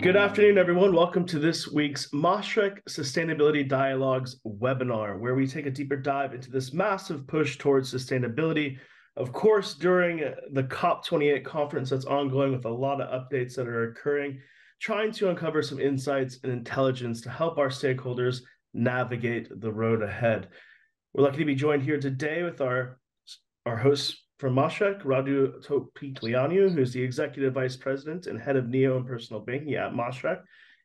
Good afternoon, everyone. Welcome to this week's Mashreq Sustainability Dialogues Webinar, where we take a deeper dive into this massive push towards sustainability. Of course, during the COP28 conference that's ongoing with a lot of updates that are occurring, trying to uncover some insights and intelligence to help our stakeholders navigate the road ahead. We're lucky to be joined here today with our host from Mashreq, Radu Topiklianu, who's the Executive Vice President and Head of Neo and Personal Banking at Mashreq.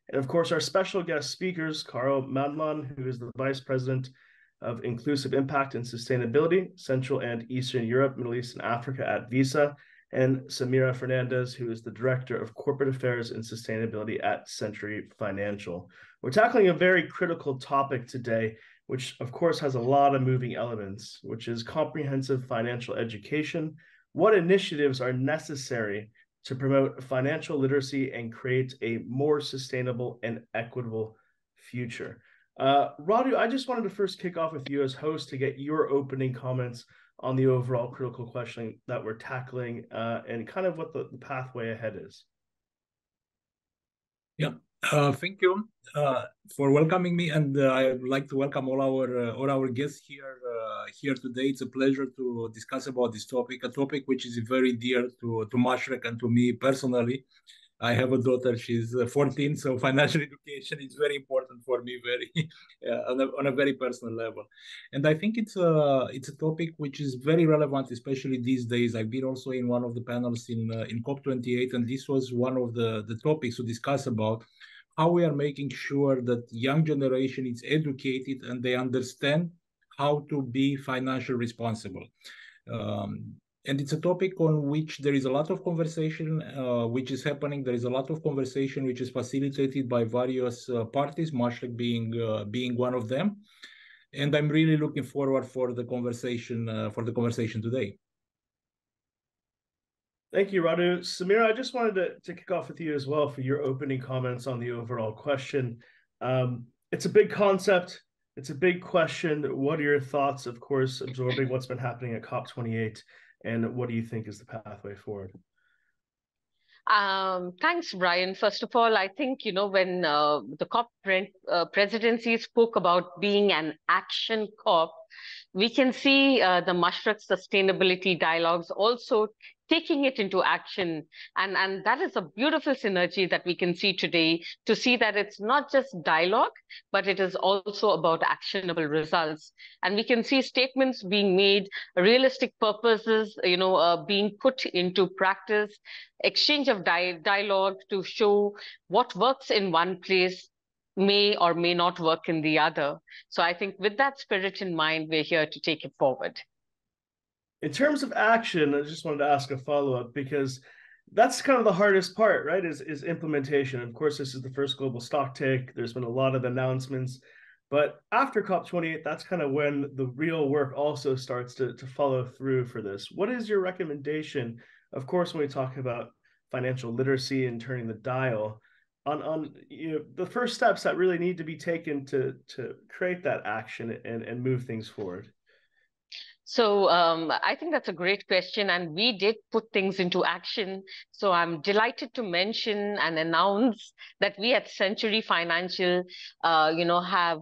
And of course, our special guest speakers, Carl Madlan, who is the Vice President of Inclusive Impact and Sustainability, Central and Eastern Europe, Middle East, and Africa at Visa, and Samira Fernandez, who is the Director of Corporate Affairs and Sustainability at Century Financial. We're tackling a very critical topic today, which of course has a lot of moving elements, which is comprehensive financial education. What initiatives are necessary to promote financial literacy and create a more sustainable and equitable future? Radu, I just wanted to first kick off with you as host to get your opening comments on the overall critical question that we're tackling and kind of what the pathway ahead is. Yeah. Thank you for welcoming me, and I would like to welcome all our guests here today. It's a pleasure to discuss about this topic, a topic which is very dear to Mashreq and to me personally. I have a daughter; she's 14, so financial education is very important for me, on a very personal level. And I think it's a topic which is very relevant, especially these days. I've been also in one of the panels in COP28, and this was one of the topics to discuss about how we are making sure that young generation is educated and they understand how to be financially responsible. And it's a topic on which there is a lot of conversation which is happening. There is a lot of conversation which is facilitated by various parties, Mashreq being one of them. And I'm really looking forward for the conversation today. Thank you, Radu. Samira, I just wanted to kick off with you as well for your opening comments on the overall question. It's a big concept. It's a big question. What are your thoughts, of course, absorbing what's been happening at COP28? And what do you think is the pathway forward? Thanks, Brian. First of all, I think, when the COP presidency spoke about being an action COP, we can see the Mashreq Sustainability Dialogues also taking it into action. And that is a beautiful synergy that we can see today, to see that it's not just dialogue, but it is also about actionable results. And we can see statements being made, realistic purposes, being put into practice, exchange of dialogue to show what works in one place may or may not work in the other. So I think with that spirit in mind, we're here to take it forward. In terms of action, I just wanted to ask a follow-up, because that's kind of the hardest part, right, is implementation. Of course, this is the first global stock take. There's been a lot of announcements. But after COP28, that's kind of when the real work also starts to follow through for this. What is your recommendation, of course, when we talk about financial literacy and turning the dial, on the first steps that really need to be taken to create that action and move things forward? So I think that's a great question, and we did put things into action. So I'm delighted to mention and announce that we at Century Financial, have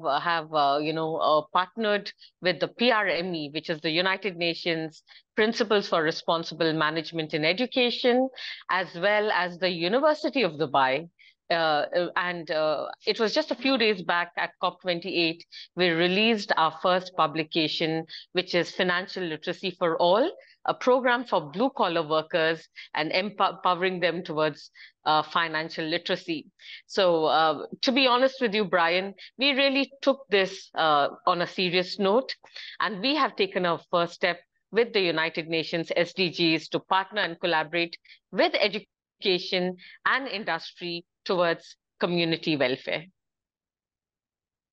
partnered with the PRME, which is the United Nations Principles for Responsible Management in Education, as well as the University of Dubai. It was just a few days back at COP28, we released our first publication, which is Financial Literacy for All, a program for blue-collar workers and empowering them towards financial literacy. So to be honest with you, Brian, we really took this on a serious note, and we have taken our first step with the United Nations SDGs to partner and collaborate with education and industry towards community welfare.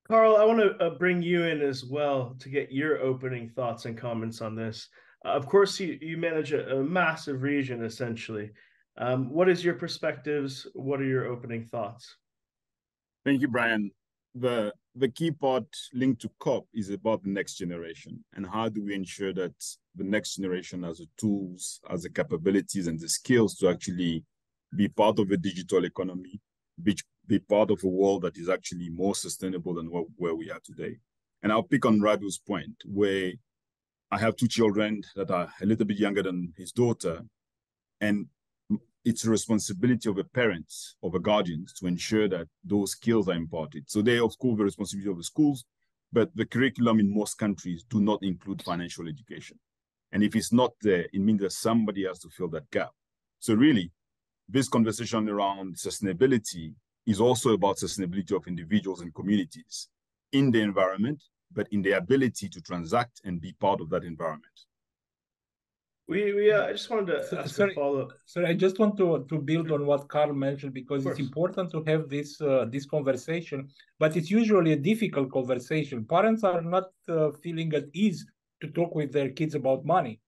Carl, I want to bring you in as well to get your opening thoughts and comments on this. Of course, you manage a massive region, essentially. What is your perspectives? What are your opening thoughts? Thank you, Brian. The key part linked to COP is about the next generation, and how do we ensure that the next generation has the tools, has the capabilities and the skills to actually be part of a digital economy, be part of a world that is actually more sustainable than where we are today. And I'll pick on Radu's point, where I have two children that are a little bit younger than his daughter, and it's a responsibility of the parents, of the guardians, to ensure that those skills are imparted. So they, of course, the responsibility of the schools, but the curriculum in most countries do not include financial education. And if it's not there, it means that somebody has to fill that gap. So really, this conversation around sustainability is also about sustainability of individuals and communities in the environment, but in the ability to transact and be part of that environment. I just wanted to ask a follow-up. Sorry, I just want to build on what Carl mentioned, because it's important to have this this conversation, but it's usually a difficult conversation. Parents are not feeling at ease to talk with their kids about money.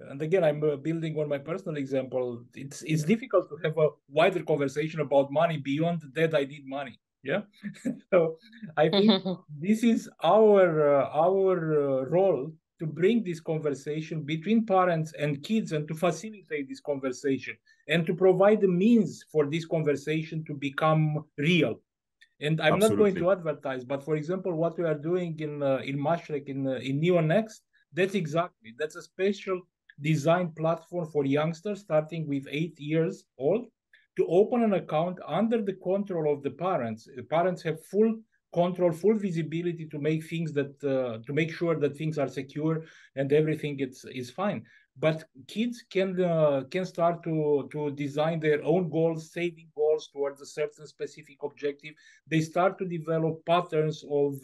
And again, I'm building on my personal example. It's difficult to have a wider conversation about money beyond that I need money. Yeah. So I think this is our role, to bring this conversation between parents and kids and to facilitate this conversation and to provide the means for this conversation to become real. And I'm not going to advertise, but for example, what we are doing in Mashreq, in NeoNext, that's a special design platform for youngsters starting with 8 years old to open an account under the control of the parents. The parents have full control, full visibility to make things that to make sure that things are secure and everything is fine. But kids can start to design their own goals, saving goals towards a certain specific objective. They start to develop patterns of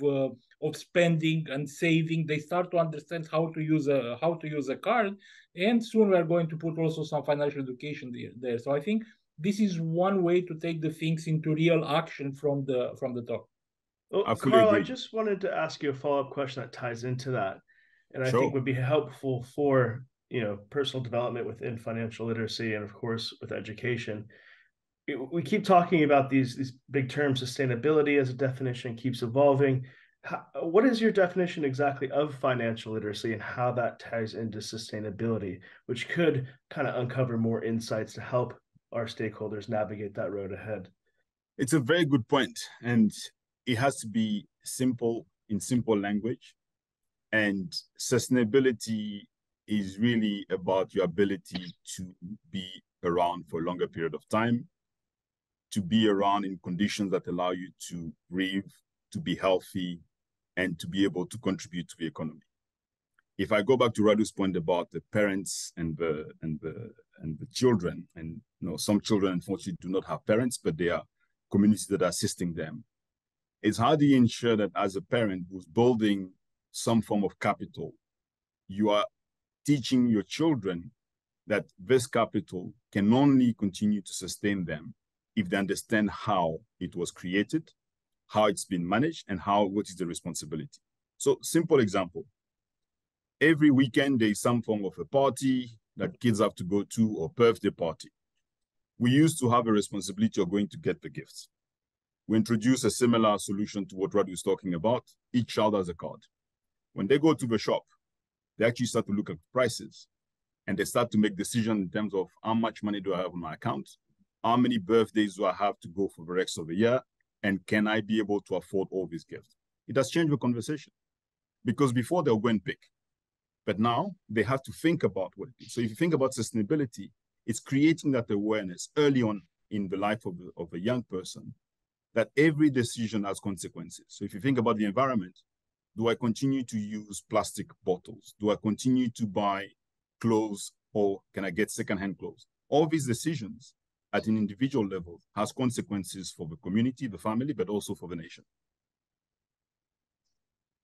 spending and saving. They start to understand how to use a card, and soon we are going to put also some financial education there. So I think this is one way to take the things into real action from the top. Well, Carl, I just wanted to ask you a follow-up question that ties into that, and I think would be helpful for personal development within financial literacy and, of course, with education. We keep talking about these big terms. Sustainability as a definition keeps evolving. What is your definition exactly of financial literacy and how that ties into sustainability, which could kind of uncover more insights to help our stakeholders navigate that road ahead? It's a very good point, and it has to be simple, in simple language. And sustainability is really about your ability to be around for a longer period of time, to be around in conditions that allow you to breathe, to be healthy, and to be able to contribute to the economy. If I go back to Radu's point about the parents and the children, and some children unfortunately do not have parents, but they are communities that are assisting them. It's how do you ensure that as a parent who's building some form of capital, you are teaching your children that this capital can only continue to sustain them if they understand how it was created, how it's been managed, and what is the responsibility. So, simple example. Every weekend, there is some form of a party that kids have to go to, or birthday party. We used to have a responsibility of going to get the gifts. We introduced a similar solution to what Radu is talking about. Each child has a card. When they go to the shop, they actually start to look at prices, and they start to make decisions in terms of how much money do I have on my account, how many birthdays do I have to go for the rest of the year, and can I be able to afford all these gifts? It has changed the conversation, because before they'll go and pick, but now they have to think about what it is. So if you think about sustainability, it's creating that awareness early on in the life of a young person, that every decision has consequences. So if you think about the environment, do I continue to use plastic bottles? Do I continue to buy clothes, or can I get secondhand clothes? All these decisions at an individual level has consequences for the community, the family, but also for the nation.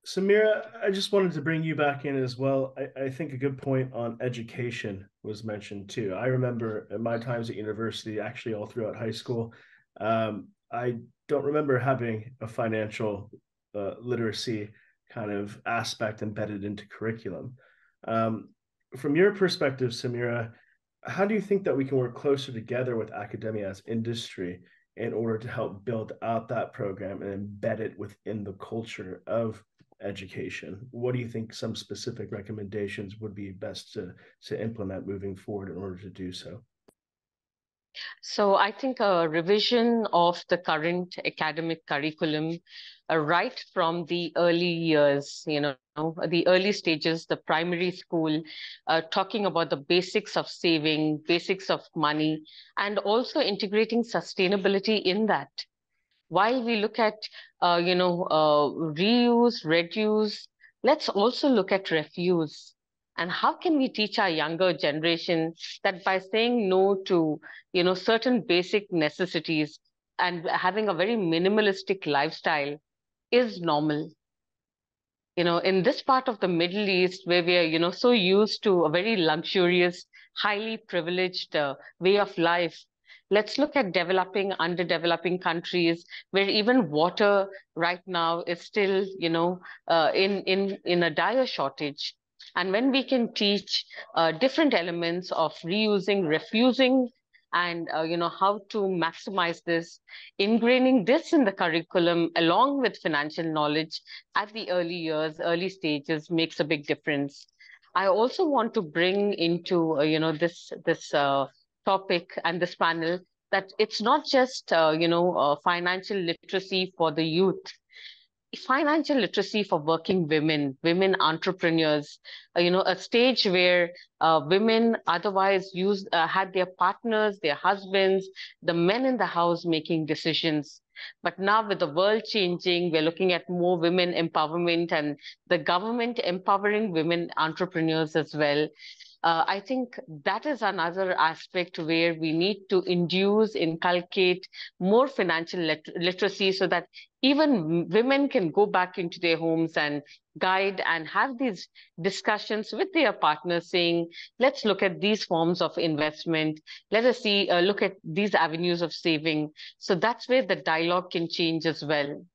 Samira, I just wanted to bring you back in as well. I think a good point on education was mentioned too. I remember at my times at university, actually all throughout high school, I don't remember having a financial literacy kind of aspect embedded into curriculum. From your perspective, Samira, how do you think that we can work closer together with academia as industry in order to help build out that program and embed it within the culture of education? What do you think some specific recommendations would be best to implement moving forward in order to do so? So I think a revision of the current academic curriculum, right from the early years, the early stages, the primary school, talking about the basics of saving, basics of money, and also integrating sustainability in that. While we look at, reuse, reduce, let's also look at refuse. And how can we teach our younger generation that by saying no to, certain basic necessities and having a very minimalistic lifestyle is normal? In this part of the Middle East, where we are, so used to a very luxurious, highly privileged way of life, let's look at developing, underdeveloping countries where even water right now is still, in a dire shortage. And when we can teach different elements of reusing, refusing, and how to maximize this, ingraining this in the curriculum along with financial knowledge at the early years, early stages makes a big difference. I also want to bring into this topic and this panel that it's not just financial literacy for the youth. Financial literacy for working women, women entrepreneurs, a stage where women otherwise had their partners, their husbands, the men in the house making decisions. But now with the world changing, we're looking at more women empowerment and the government empowering women entrepreneurs as well. I think that is another aspect where we need to inculcate more financial literacy so that even women can go back into their homes and guide and have these discussions with their partners saying, let's look at these forms of investment. Let us look at these avenues of saving. So that's where the dialogue can change as well.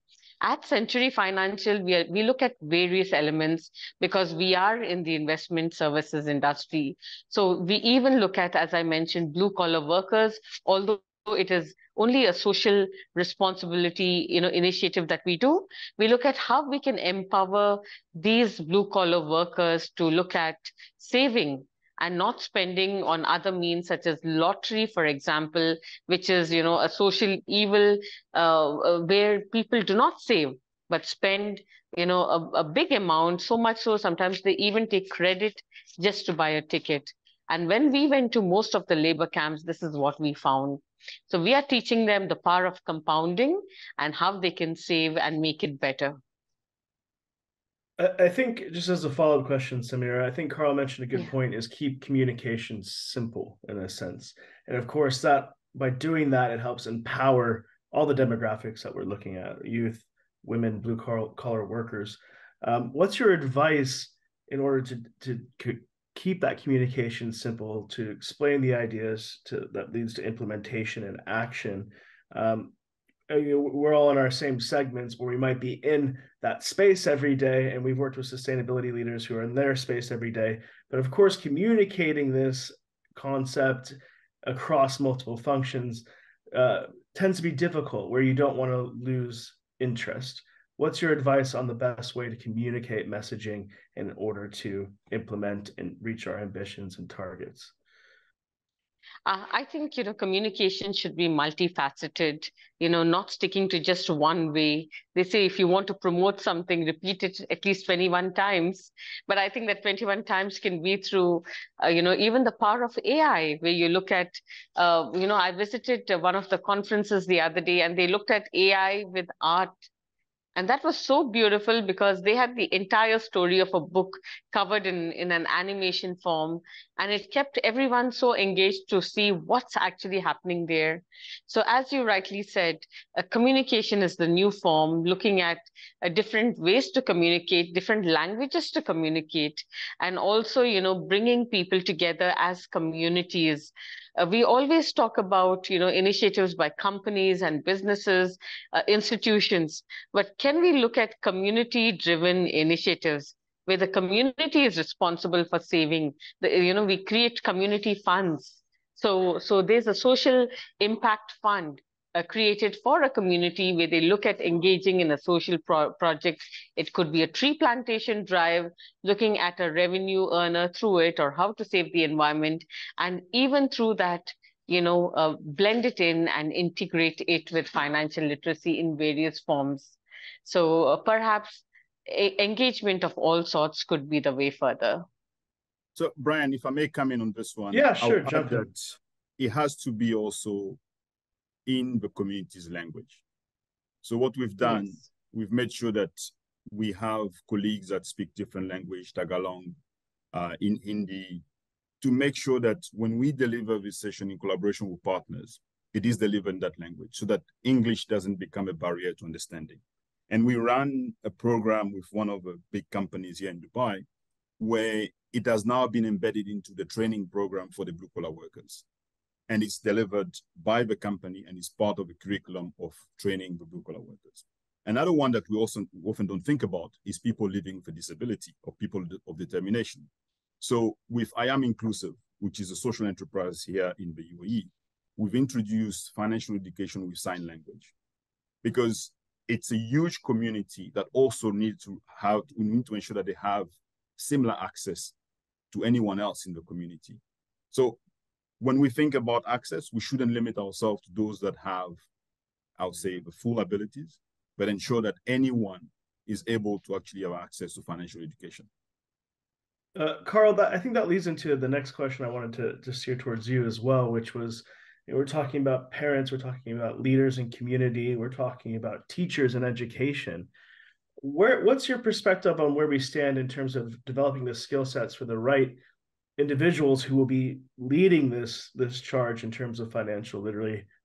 At Century Financial, we look at various elements because we are in the investment services industry. So we even look at, as I mentioned, blue collar workers, although it is only a social responsibility, initiative that we do. We look at how we can empower these blue collar workers to look at saving and not spending on other means such as lottery, for example, which is, a social evil where people do not save but spend, a big amount, so much so sometimes they even take credit just to buy a ticket. And when we went to most of the labor camps, this is what we found. So we are teaching them the power of compounding and how they can save and make it better. I think just as a follow-up question, Samira, I think Carl mentioned a good point is keep communication simple in a sense. And of course that by doing that, it helps empower all the demographics that we're looking at, youth, women, blue collar workers. What's your advice in order to keep that communication simple, to explain the ideas that leads to implementation and action? We're all in our same segments where we might be in that space every day, and we've worked with sustainability leaders who are in their space every day. But of course, communicating this concept across multiple functions tends to be difficult, where you don't want to lose interest. What's your advice on the best way to communicate messaging in order to implement and reach our ambitions and targets? I think, communication should be multifaceted, not sticking to just one way. They say if you want to promote something, repeat it at least 21 times. But I think that 21 times can be through, even the power of AI, where you look at, I visited one of the conferences the other day and they looked at AI with art. And that was so beautiful because they had the entire story of a book covered in an animation form. And it kept everyone so engaged to see what's actually happening there. So as you rightly said, communication is the new form, looking at different ways to communicate, different languages to communicate, and also, bringing people together as communities. We always talk about, initiatives by companies and businesses, institutions, but can we look at community-driven initiatives where the community is responsible for saving? We create community funds. So there's a social impact fund created for a community where they look at engaging in a social project. It could be a tree plantation drive, looking at a revenue earner through it or how to save the environment. And even through that, blend it in and integrate it with financial literacy in various forms. So perhaps engagement of all sorts could be the way further. So, Brian, if I may come in on this one, yeah, sure, I'll jump in. that it has to be also in the community's language. So what we've done, Yes. we've made sure that we have colleagues that speak different language, Tagalog, in Hindi, to make sure that when we deliver this session in collaboration with partners, it is delivered in that language so that English doesn't become a barrier to understanding. And we run a program with one of the big companies here in Dubai, where it has now been embedded into the training program for the blue-collar workers. And it's delivered by the company and is part of the curriculum of training the blue-collar workers. Another one that we also often don't think about is people living with a disability or people of determination. So with I Am Inclusive, which is a social enterprise here in the UAE, we've introduced financial education with sign language because it's a huge community that also we need to ensure that they have similar access to anyone else in the community. So when we think about access, we shouldn't limit ourselves to those that have, I would say, the full abilities, but ensure that anyone is able to actually have access to financial education. Carl, I think that leads into the next question I wanted to steer towards you as well, which was, we're talking about parents, we're talking about leaders in community, we're talking about teachers and education. What's your perspective on where we stand in terms of developing the skill sets for the right individuals who will be leading this charge in terms of financial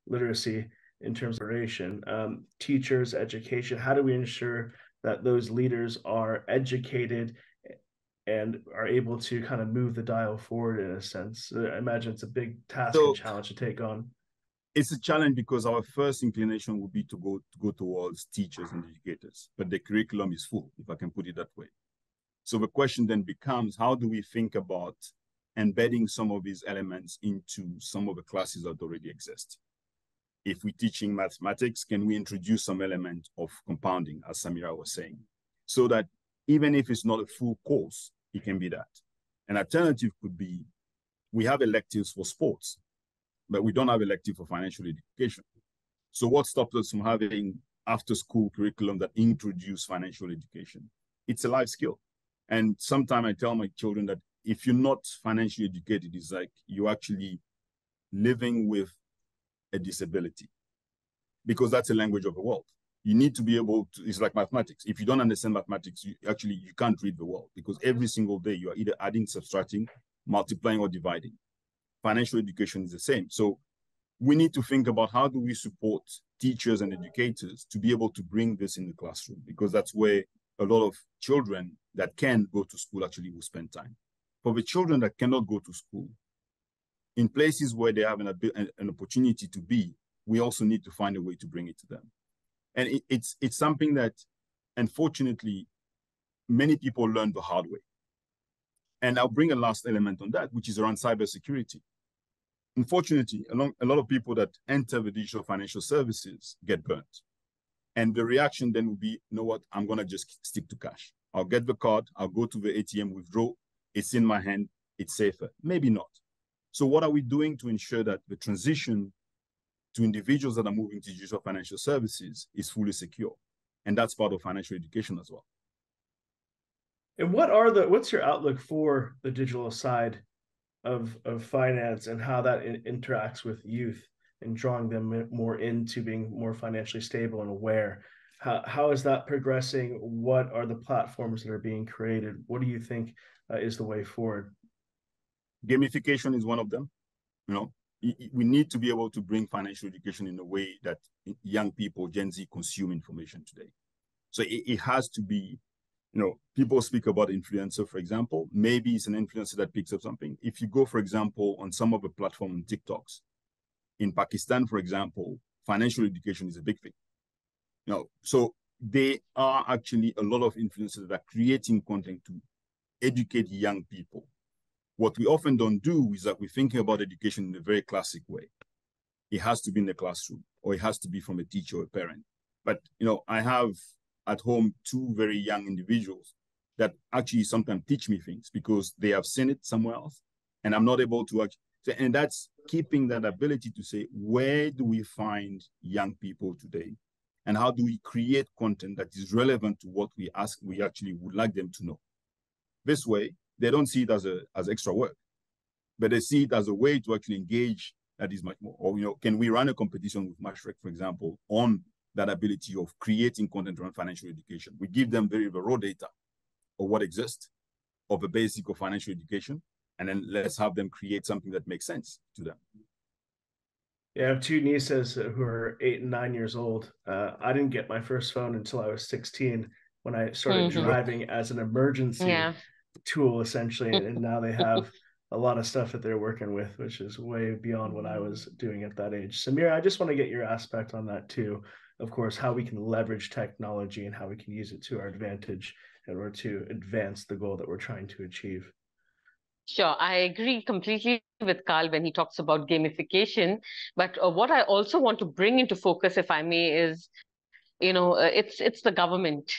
literacy, in terms of duration, teachers, education? How do we ensure that those leaders are educated and are able to kind of move the dial forward in a sense? I imagine it's a big task and challenge to take on. It's a challenge because our first inclination would be to go towards teachers and educators, but the curriculum is full, if I can put it that way. So the question then becomes, how do we think about embedding some of these elements into some of the classes that already exist? If we're teaching mathematics, can we introduce some element of compounding, as Samira was saying, so that even if it's not a full course, it can be that. An alternative could be, we have electives for sports, but we don't have elective for financial education. So what stops us from having after-school curriculum that introduce financial education? It's a life skill. And sometimes I tell my children that if you're not financially educated, it's like you're actually living with a disability, because that's a language of the world. You need to be able to, it's like mathematics. If you don't understand mathematics, you can't read the world, because every single day you are either adding, subtracting, multiplying, or dividing. Financial education is the same. So we need to think about how do we support teachers and educators to be able to bring this in the classroom, because that's where a lot of children that can go to school actually will spend time. For the children that cannot go to school, in places where they have an opportunity to be, we also need to find a way to bring it to them. And it's something that, unfortunately, many people learn the hard way. And I'll bring a last element on that, which is around cybersecurity. Unfortunately, a lot of people that enter the digital financial services get burnt. And the reaction then will be, you know what, I'm going to just stick to cash. I'll get the card, I'll go to the ATM, withdraw, it's in my hand, it's safer. Maybe not. So what are we doing to ensure that the transition to individuals that are moving to digital financial services is fully secure? And that's part of financial education as well. And what's your outlook for the digital side of finance and how that interacts with youth and drawing them more into being more financially stable and aware? How is that progressing? What are the platforms that are being created? What do you think is the way forward? Gamification is one of them. You know, we need to be able to bring financial education in a way that young people, Gen Z, consume information today. So it has to be, you know, people speak about influencer, for example. Maybe it's an influencer that picks up something. If you go, for example, on some of the platforms on TikToks, in Pakistan, for example, financial education is a big thing. You know, so there are actually a lot of influencers that are creating content to educate young people. What we often don't do is that we're thinking about education in a very classic way. It has to be in the classroom, or it has to be from a teacher or a parent. But, you know, I have at home 2 very young individuals that actually sometimes teach me things because they have seen it somewhere else, and I'm not able to actually, So, and that's keeping that ability to say, where do we find young people today? And how do we create content that is relevant to what we actually would like them to know? This way, they don't see it as extra work, but they see it as a way to actually engage that is much more. Or, can we run a competition with Mashreq, for example, on that ability of creating content around financial education? We give them very raw data of what exists, of the basic of financial education, and then let's have them create something that makes sense to them. Yeah, I have two nieces who are 8 and 9 years old. I didn't get my first phone until I was 16 when I started driving as an emergency tool, essentially. And now they have a lot of stuff that they're working with, which is way beyond what I was doing at that age. Samira, I just want to get your aspect on that too. Of course, how we can leverage technology and how we can use it to our advantage in order to advance the goal that we're trying to achieve. Sure, I agree completely with Carl when he talks about gamification. But what I also want to bring into focus, if I may, is, it's the government.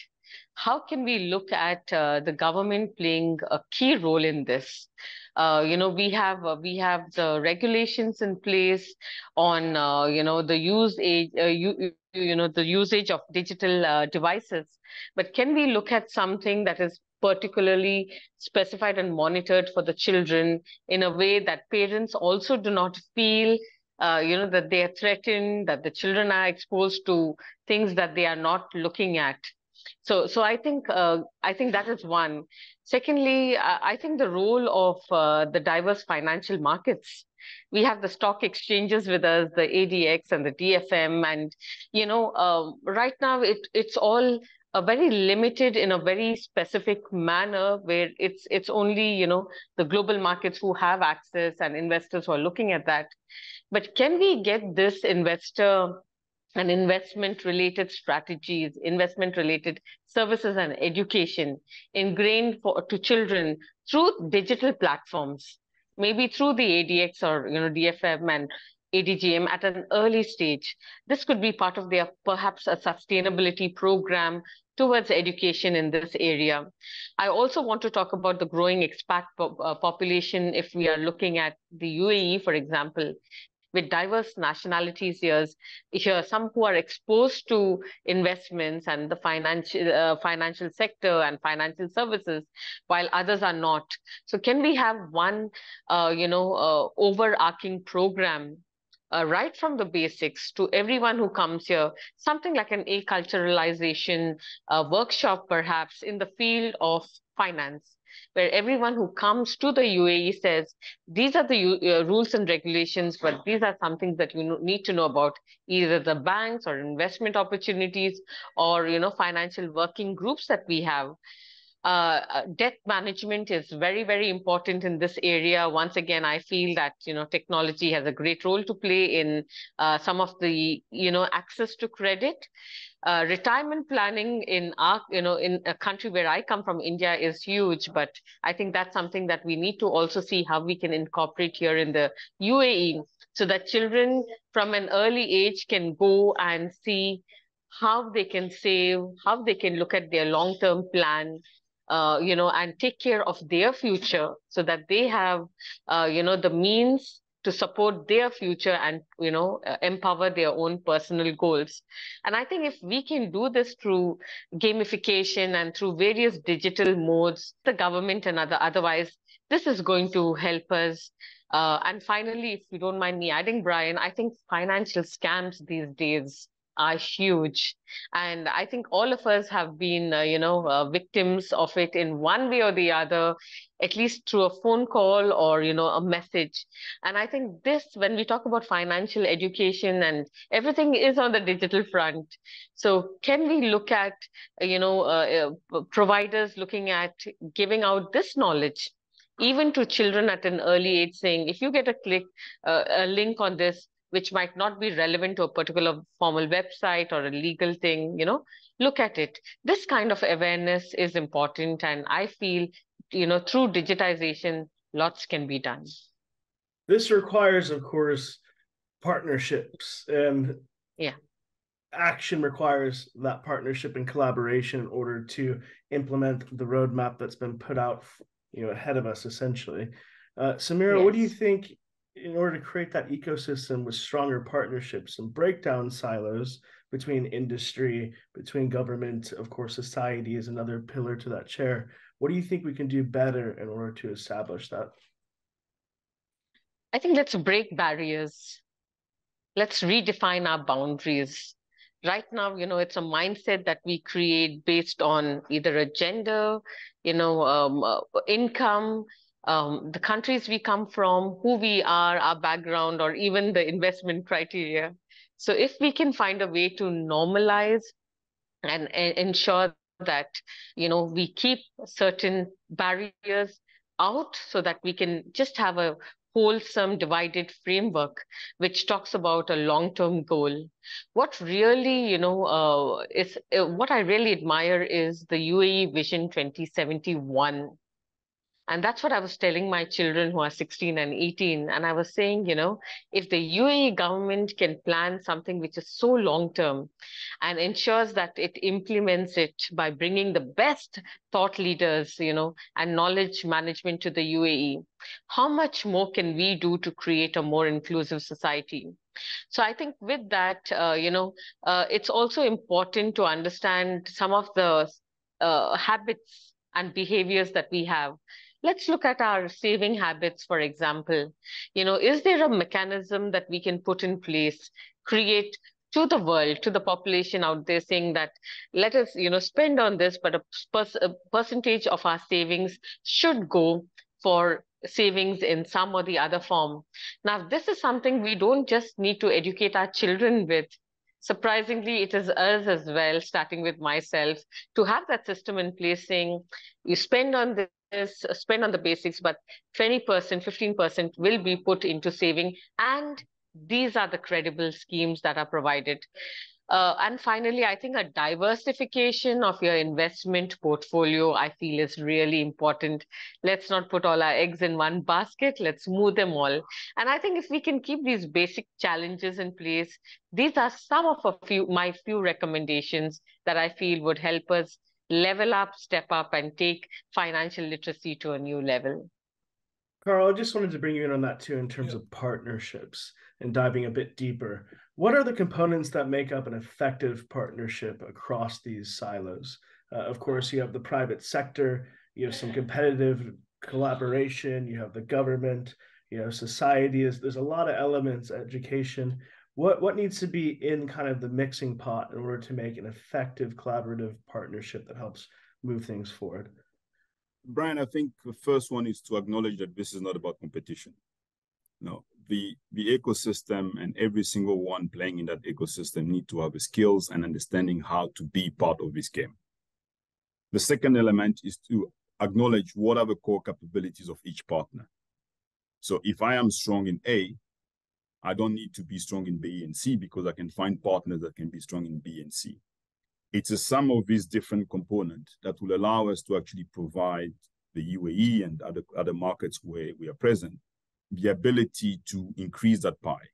How can we look at the government playing a key role in this? We have the regulations in place on the usage of digital devices. But can we look at something that is particularly specified and monitored for the children in a way that parents also do not feel that they are threatened, that the children are exposed to things that they are not looking at? So I think that is one. Secondly, I think the role of the diverse financial markets. We have the stock exchanges with us, the ADX and the DFM, and right now it's all very limited in a very specific manner, where it's only the global markets who have access and investors who are looking at that. But can we get this investor and investment-related strategies, investment-related services and education ingrained to children through digital platforms, maybe through the ADX or DFM and ADGM at an early stage? This could be part of their perhaps a sustainability program towards education in this area. I also want to talk about the growing expat population. If we are looking at the UAE, for example, with diverse nationalities here, some who are exposed to investments and the financial sector and financial services, while others are not. So can we have one, overarching program right from the basics to everyone who comes here, something like an acculturalization workshop, perhaps in the field of finance, where everyone who comes to the UAE says, these are the rules and regulations, but these are some things that you need to know about either the banks or investment opportunities or, financial working groups that we have. Debt management is very, very important in this area. Once again, I feel that, technology has a great role to play in some of the, access to credit. Retirement planning in in a country where I come from, India, is huge, but I think that's something that we need to also see how we can incorporate here in the UAE, so that children from an early age can go and see how they can save, how they can look at their long-term plan, and take care of their future, so that they have, the means to support their future and, empower their own personal goals. And I think if we can do this through gamification and through various digital modes, the government and otherwise, this is going to help us. And finally, if you don't mind me adding, Brian, I think financial scams these days are huge. And I think all of us have been, victims of it in one way or the other, at least through a phone call or, a message. And I think this, when we talk about financial education and everything is on the digital front. So can we look at, providers looking at giving out this knowledge, even to children at an early age, saying, if you get a link on this, which might not be relevant to a particular formal website or a legal thing, look at it. This kind of awareness is important. And I feel, through digitization, lots can be done. This requires, of course, partnerships, and action requires that partnership and collaboration in order to implement the roadmap that's been put out, ahead of us, essentially. Samira, what do you think in order to create that ecosystem with stronger partnerships and break down silos between industry, between government, of course, society is another pillar to that chair. What do you think we can do better in order to establish that? I think let's break barriers. Let's redefine our boundaries. Right now, it's a mindset that we create based on either a gender, income, the countries we come from, who we are, our background, or even the investment criteria. So if we can find a way to normalize and ensure that, we keep certain barriers out so that we can just have a wholesome divided framework which talks about a long-term goal. What really, is what I really admire is the UAE Vision 2071. And that's what I was telling my children who are 16 and 18. And I was saying, if the UAE government can plan something which is so long term and ensures that it implements it by bringing the best thought leaders, and knowledge management to the UAE, how much more can we do to create a more inclusive society? So I think with that, it's also important to understand some of the habits and behaviors that we have. Let's look at our saving habits, for example. Is there a mechanism that we can put in place, create to the world, to the population out there, saying that let us, spend on this, but a percentage of our savings should go for savings in some or the other form. Now, this is something we don't just need to educate our children with. Surprisingly, it is us as well, starting with myself, to have that system in place saying, you spend on this, spend on the basics, but 20%, 15% will be put into saving. And these are the credible schemes that are provided. And finally, I think a diversification of your investment portfolio, I feel, is really important. Let's not put all our eggs in one basket. Let's move them all. And I think if we can keep these basic challenges in place, these are some of my few recommendations that I feel would help us level up, step up, and take financial literacy to a new level. Carl, I just wanted to bring you in on that too, in terms of partnerships and diving a bit deeper. What are the components that make up an effective partnership across these silos? Of course, you have the private sector, you have some competitive collaboration, you have the government, society. There's a lot of elements, education. What needs to be in kind of the mixing pot in order to make an effective collaborative partnership that helps move things forward? Brian, I think the first one is to acknowledge that this is not about competition. No, the ecosystem and every single one playing in that ecosystem need to have the skills and understanding how to be part of this game. The second element is to acknowledge what are the core capabilities of each partner. So if I am strong in A, I don't need to be strong in B and C because I can find partners that can be strong in B and C. It's a sum of these different components that will allow us to actually provide the UAE and other markets where we are present the ability to increase that pie.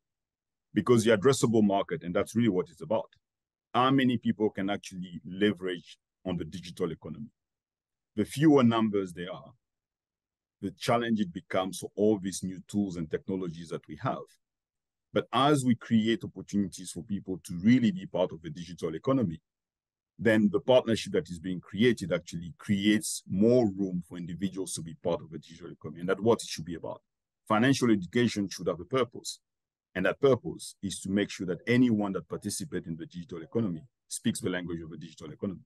Because the addressable market, and that's really what it's about, how many people can actually leverage on the digital economy? The fewer numbers there are, the challenge it becomes for all these new tools and technologies that we have. But as we create opportunities for people to really be part of the digital economy, then the partnership that is being created actually creates more room for individuals to be part of the digital economy. And that's what it should be about. Financial education should have a purpose. And that purpose is to make sure that anyone that participates in the digital economy speaks the language of the digital economy.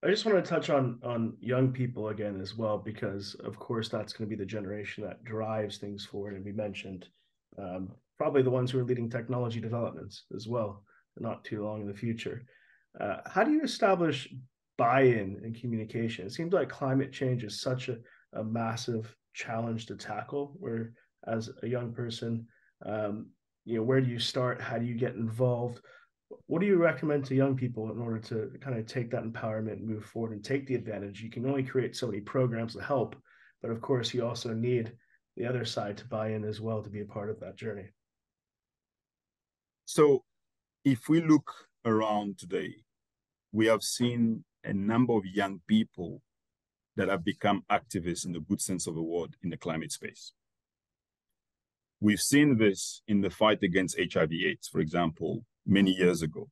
I just want to touch on young people again as well, because of course that's going to be the generation that drives things forward. And we mentioned probably the ones who are leading technology developments as well, not too long in the future. How do you establish buy-in and communication? It seems like climate change is such a massive challenge to tackle, where as a young person, where do you start? How do you get involved? What do you recommend to young people in order to kind of take that empowerment and move forward and take the advantage? You can only create so many programs to help, but of course you also need the other side to buy in as well to be a part of that journey. So if we look around today, we have seen a number of young people that have become activists in the good sense of the word in the climate space. We've seen this in the fight against HIV/AIDS, for example, many years ago.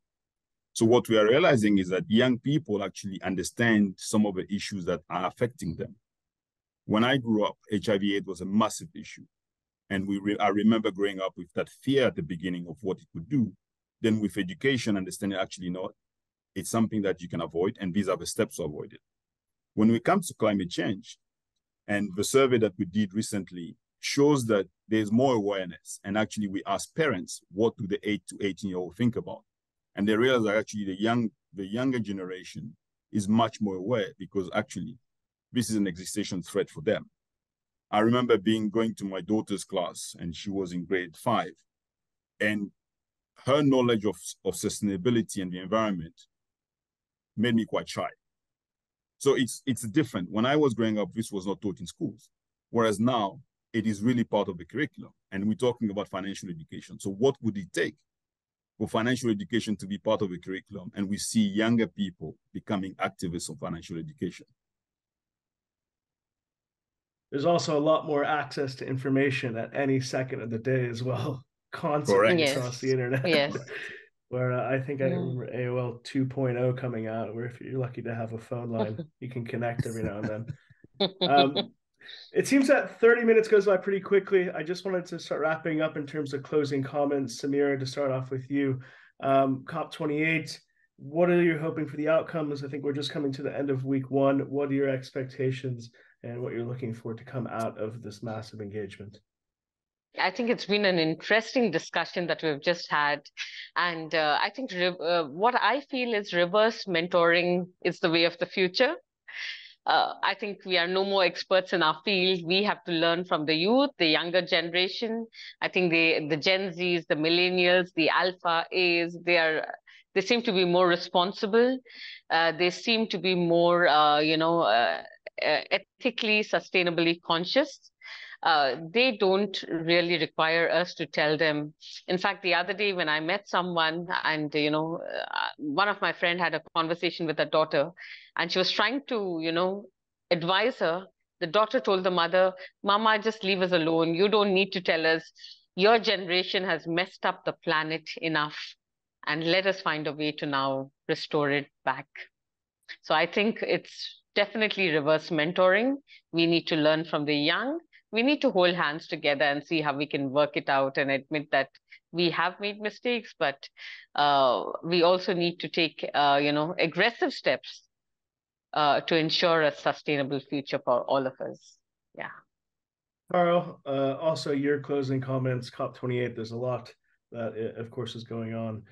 So what we are realizing is that young people actually understand some of the issues that are affecting them. When I grew up, HIV/AIDS was a massive issue. And I remember growing up with that fear at the beginning of what it could do. Then with education, understanding actually, it's something that you can avoid, and these are the steps to avoid it. When it comes to climate change, and the survey that we did recently shows that there's more awareness. And actually, we ask parents, what do the 8 to 18-year-old think about? And they realize that actually the younger generation is much more aware, because actually this is an existential threat for them. I remember going to my daughter's class, and she was in grade 5, and her knowledge of sustainability and the environment made me quite shy. So it's different. When I was growing up, this was not taught in schools, whereas now it is really part of the curriculum. And we're talking about financial education. So what would it take for financial education to be part of the curriculum? And we see younger people becoming activists on financial education. There's also a lot more access to information at any second of the day as well, constantly across the internet. Yes. Where I think I remember AOL 2.0 coming out, where if you're lucky to have a phone line, you can connect every now and then. It seems that 30 minutes goes by pretty quickly. I just wanted to start wrapping up in terms of closing comments. Samira, to start off with you. COP28, what are you hoping for the outcomes? I think we're just coming to the end of week 1. What are your expectations and what you're looking for to come out of this massive engagement? I think it's been an interesting discussion that we've just had. And I think what I feel is reverse mentoring is the way of the future. I think we are no more experts in our field. We have to learn from the youth, the younger generation. I think the Gen Zs, the millennials, the Alpha A's, they seem to be more responsible. They seem to be more, ethically, sustainably conscious. They don't really require us to tell them. In fact, the other day when I met someone, and one of my friends had a conversation with her daughter, and she was trying to advise her. The daughter told the mother, "Mama, just leave us alone. You don't need to tell us. Your generation has messed up the planet enough, and let us find a way to now restore it back." So I think it's definitely reverse mentoring. We need to learn from the young. We need to hold hands together and see how we can work it out and admit that we have made mistakes, but we also need to take, aggressive steps to ensure a sustainable future for all of us. Yeah. Carl, also your closing comments, COP28, there's a lot that, of course, is going on.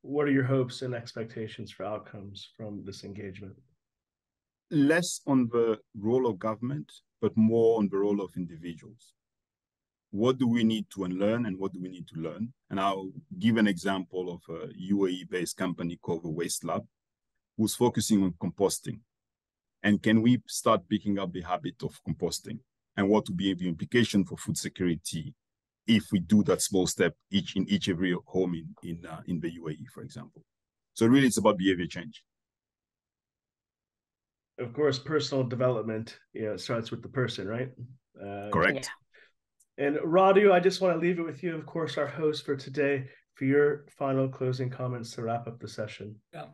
What are your hopes and expectations for outcomes from this engagement? Less on the role of government, but more on the role of individuals. What do we need to unlearn and what do we need to learn? And I'll give an example of a UAE-based company called the Waste Lab, who's focusing on composting. And can we start picking up the habit of composting? And what would be the implication for food security if we do that small step in every home in the UAE, for example? So really, it's about behavior change. Of course, personal development, starts with the person, right? Correct. Yeah. And Radu, I just want to leave it with you, of course, our host for today, for your final closing comments to wrap up the session. Yeah.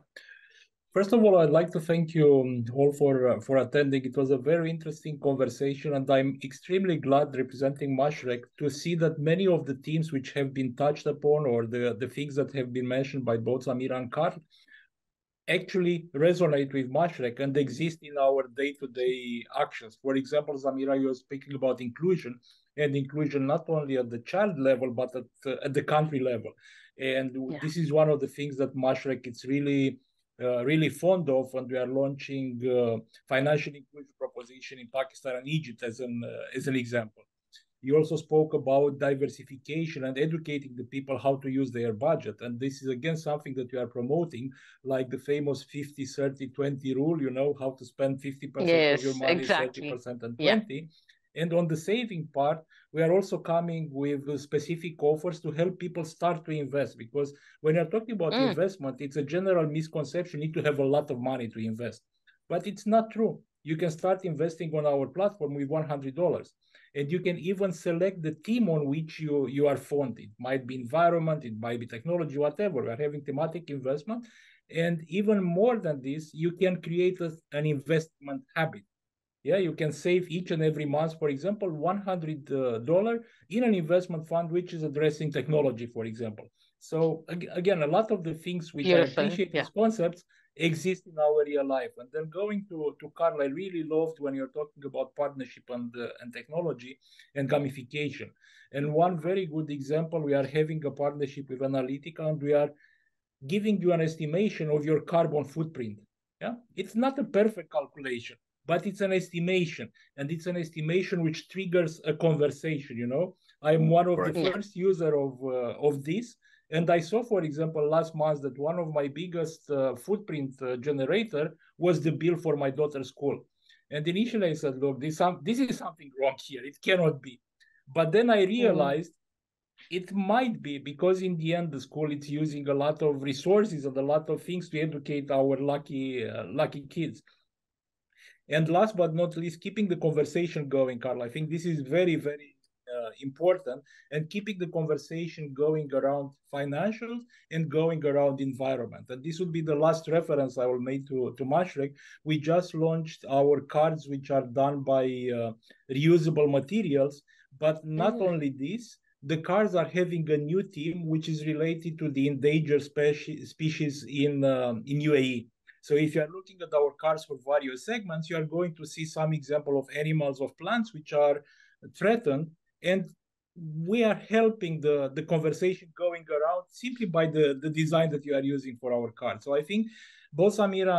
First of all, I'd like to thank you all for attending. It was a very interesting conversation, and I'm extremely glad, representing Mashreq, to see that many of the themes which have been touched upon, or the things that have been mentioned by both Samira and Carl, actually resonate with Mashreq and exist in our day-to-day actions. For example, Samira, you were speaking about inclusion, and inclusion not only at the child level, but at the country level. And this is one of the things that Mashreq is really fond of, and we are launching financial inclusion proposition in Pakistan and Egypt as an example. You also spoke about diversification and educating the people how to use their budget. And this is, again, something that you are promoting, like the famous 50-30-20 rule, how to spend 50% of your money, exactly. 30% and 20%. Yeah. And on the saving part, we are also coming with specific offers to help people start to invest. Because when you're talking about investment, it's a general misconception you need to have a lot of money to invest. But it's not true. you can start investing on our platform with $100. And you can even select the theme on which you are fond. It might be environment, it might be technology, whatever. We are having thematic investment. And even more than this, you can create an investment habit. Yeah, you can save each and every month, for example, $100 in an investment fund which is addressing technology, for example. So again, a lot of the things which Beautiful. I appreciate as concepts exist in our real life. And then going to Carl, I really loved when you're talking about partnership and technology and gamification. And one very good example, we are having a partnership with Analytica, and we are giving you an estimation of your carbon footprint. Yeah, it's not a perfect calculation, but it's an estimation, and it's an estimation which triggers a conversation. You know, I'm one of the first user of this, and I saw, for example, last month that one of my biggest footprint generator was the bill for my daughter's school. And initially I said, look, this is something wrong here. It cannot be. But then I realized it might be, because in the end, the school is using a lot of resources and a lot of things to educate our lucky kids. And last but not least, keeping the conversation going, Carl. I think this is very, very important, and keeping the conversation going around financials and going around environment. And this would be the last reference I will make to Mashreq. We just launched our cards, which are done by reusable materials, but not only this, the cards are having a new theme, which is related to the endangered species in UAE. So if you are looking at our cards for various segments, you are going to see some example of animals, of plants, which are threatened. And we are helping the conversation going around simply by the design that you are using for our cards. So I think both Samira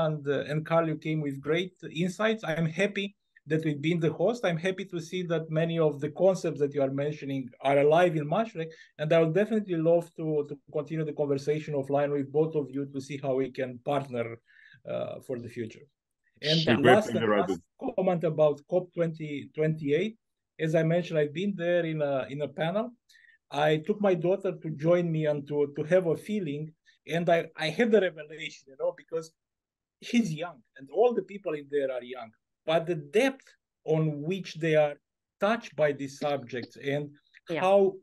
and Carl, you came with great insights. I'm happy that we've been the host. I'm happy to see that many of the concepts that you are mentioning are alive in Mashreq, and I would definitely love to continue the conversation offline with both of you to see how we can partner for the future. And last comment about COP 2028. As I mentioned, I've been there in a panel. I took my daughter to join me and to have a feeling, and I had the revelation, you know, because she's young and all the people in there are young, but the depth on which they are touched by these subjects and how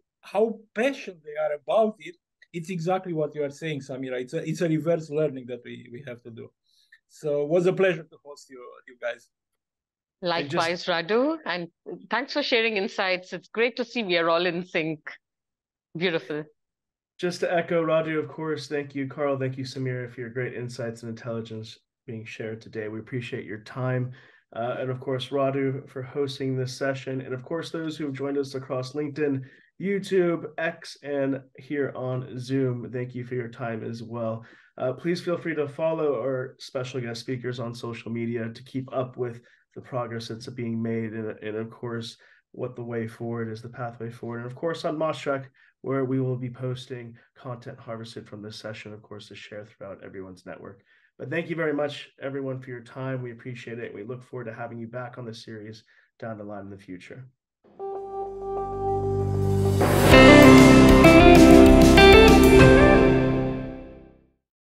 passionate they are about it, it's exactly what you are saying, Samira. It's a reverse learning that we have to do. So it was a pleasure to host you guys. Likewise, Radu, and thanks for sharing insights. It's great to see we are all in sync. Beautiful. Just to echo Radu, of course, thank you, Carl. Thank you, Samira, for your great insights and intelligence being shared today. We appreciate your time. And of course, Radu, for hosting this session. And of course, those who have joined us across LinkedIn, YouTube, X, and here on Zoom, thank you for your time as well. Please feel free to follow our special guest speakers on social media to keep up with the progress that's being made, and of course, what the way forward is, the pathway forward. And of course, on Mashreq, where we will be posting content harvested from this session, of course, to share throughout everyone's network. But thank you very much, everyone, for your time. We appreciate it. We look forward to having you back on the series down the line in the future.